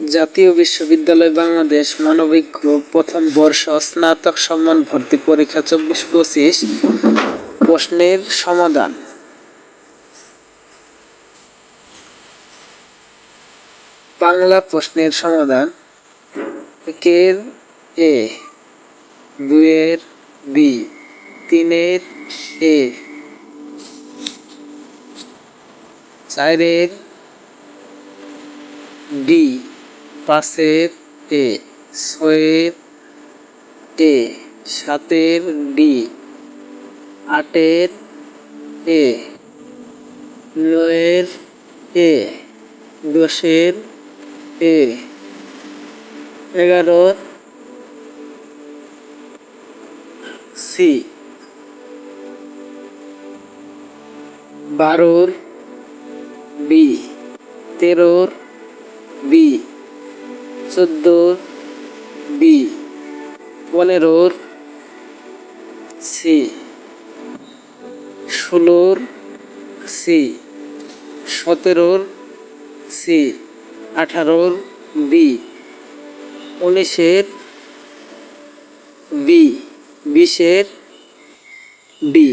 জাতীয় বিশ্ববিদ্যালয় বাংলাদেশ মানবিক গ্রুপ প্রথম বর্ষ স্নাতক সম্মান ভর্তি পরীক্ষা 24-25 প্রশ্নের সমাধান। বাংলা প্রশ্নের সমাধান: 1-এর এ, 2-এর বি, 3-এর এ, 4-এর ডি, 5-এর এ, 6-এর এ, 7-এর ডি, 8-এর এ, 9-এর এ, 10-এর এ, 11-এর সি, 12-এর বি, 13-এর বি, 14-এর বি, 15-এর সি, 16-এর সি, 17-এর সি, 18-এর বি, 19-এর বি, 20-এর ডি।